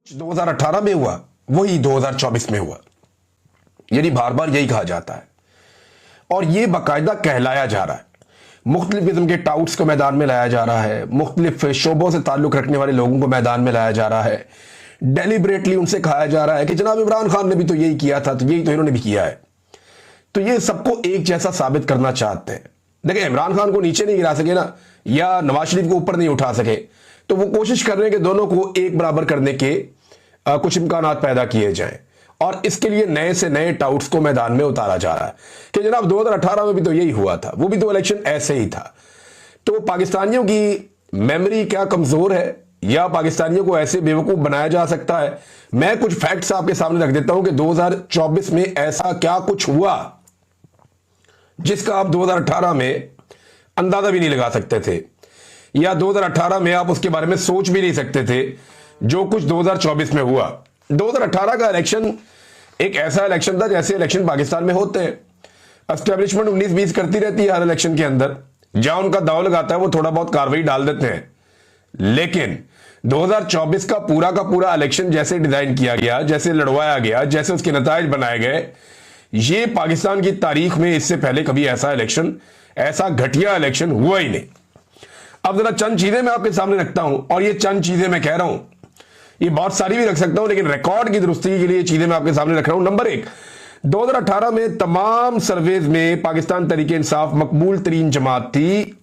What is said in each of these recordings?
2018 में हुआ वही 2024 में हुआ, यानी बार बार यही कहा जाता है और यह बाकायदा कहलाया जा रहा है। मुख्तलिफ किस्म के टाउट्स को मैदान में लाया जा रहा है, मुख्तलिफ शोबों से ताल्लुक रखने वाले लोगों को मैदान में लाया जा रहा है, डेलिबरेटली उनसे कहा जा रहा है कि जनाब इमरान खान ने भी तो यही किया था, तो यही तो इन्होंने भी किया है। तो ये सबको एक जैसा साबित करना चाहते हैं। देखिए, इमरान खान को नीचे नहीं गिरा सके ना, या नवाज शरीफ को ऊपर नहीं उठा सके, तो वो कोशिश कर रहे हैं कि दोनों को एक बराबर करने के कुछ इम्कानात पैदा किए जाएं, और इसके लिए नए से नए टाउट्स को मैदान में उतारा जा रहा है कि जनाब 2018 में भी तो यही हुआ था, वो भी तो इलेक्शन ऐसे ही था। तो पाकिस्तानियों की मेमोरी क्या कमजोर है या पाकिस्तानियों को ऐसे बेवकूफ बनाया जा सकता है? मैं कुछ फैक्ट्स आपके सामने रख देता हूं कि 2024 में ऐसा क्या कुछ हुआ जिसका आप 2018 में अंदाजा भी नहीं लगा सकते थे, या 2018 में आप उसके बारे में सोच भी नहीं सकते थे जो कुछ 2024 में हुआ। 2018 का इलेक्शन एक ऐसा इलेक्शन था जैसे इलेक्शन पाकिस्तान में होते हैं। एस्टेब्लिशमेंट 19-20 करती रहती है हर इलेक्शन के अंदर, जहां उनका दाव लगाता है वो थोड़ा बहुत कार्रवाई डाल देते हैं। लेकिन 2024 का पूरा इलेक्शन जैसे डिजाइन किया गया, जैसे लड़वाया गया, जैसे उसके नताइज बनाए गए, ये पाकिस्तान की तारीख में इससे पहले कभी ऐसा इलेक्शन, ऐसा घटिया इलेक्शन हुआ ही नहीं। अब जरा चंद चीजें मैं आपके सामने रखता हूं, और ये चंद चीजें मैं कह रहा हूं, ये बहुत सारी भी रख सकता हूं, लेकिन रिकॉर्ड की दुरुस्ती के लिए चीजें मैं आपके सामने रख रहा हूं। नंबर 1, 2018 में तमाम सर्वेज में पाकिस्तान तरीके इंसाफ मकबूल तरीन जमात थी,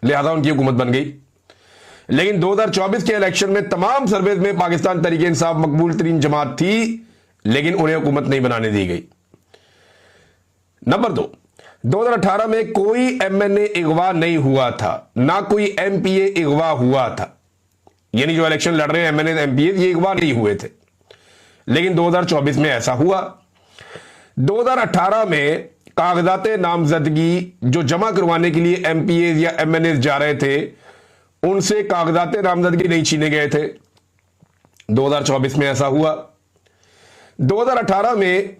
लिहाजा उनकी हुकूमत बन गई। लेकिन 2024 के इलेक्शन में तमाम सर्वेज में पाकिस्तान तरीके इंसाफ मकबूल तरीन जमात थी, लेकिन उन्हें हुकूमत नहीं बनाने दी गई। नंबर 2, 2018 में कोई एमएनए अगवा नहीं हुआ था, ना कोई एमपीए अगवा हुआ था, यानी जो इलेक्शन लड़ रहे हैं एमएनए एमपीए ये अगवा नहीं हुए थे। लेकिन 2024 में ऐसा हुआ। 2018 में कागजात नामजदगी जो जमा करवाने के लिए एमपीए या एमएनए जा रहे थे, उनसे कागजात नामजदगी नहीं छीने गए थे। 2024 में ऐसा हुआ। 2018 में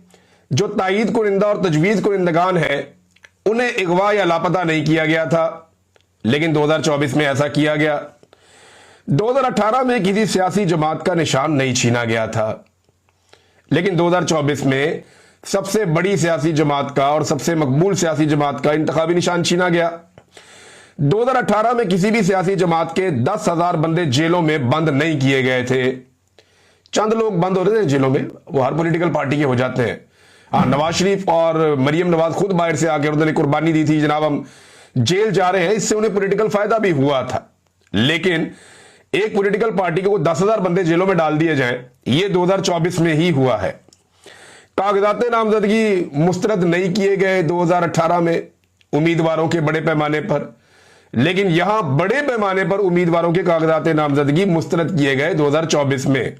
जो तायीद कुरिंदा और तजवीज कुरिंदगान है उन्हें अगवा या लापता नहीं किया गया था, लेकिन 2024 में ऐसा किया गया। 2018 में किसी सियासी जमात का निशान नहीं छीना गया था, लेकिन 2024 में सबसे बड़ी सियासी जमात का और सबसे मकबूल सियासी जमात का इंतखाबी निशान छीना गया। 2018 में किसी भी सियासी जमात के 10,000 बंदे जेलों में बंद नहीं किए गए थे। चंद लोग बंद हो रहे थे जेलों में, वो हर पॉलिटिकल पार्टी के हो जाते हैं। नवाज शरीफ और मरियम नवाज खुद बाहर से आकर उन्होंने कुर्बानी दी थी, जनाब हम जेल जा रहे हैं, इससे उन्हें पॉलिटिकल फायदा भी हुआ था। लेकिन एक पॉलिटिकल पार्टी को 10,000 बंदे जेलों में डाल दिए जाएं, ये 2024 में ही हुआ है। कागजात नामजदगी मुस्तरद नहीं किए गए 2018 में उम्मीदवारों के बड़े पैमाने पर, लेकिन यहां बड़े पैमाने पर उम्मीदवारों के कागजात नामजदगी मुस्तरद किए गए 2024 में।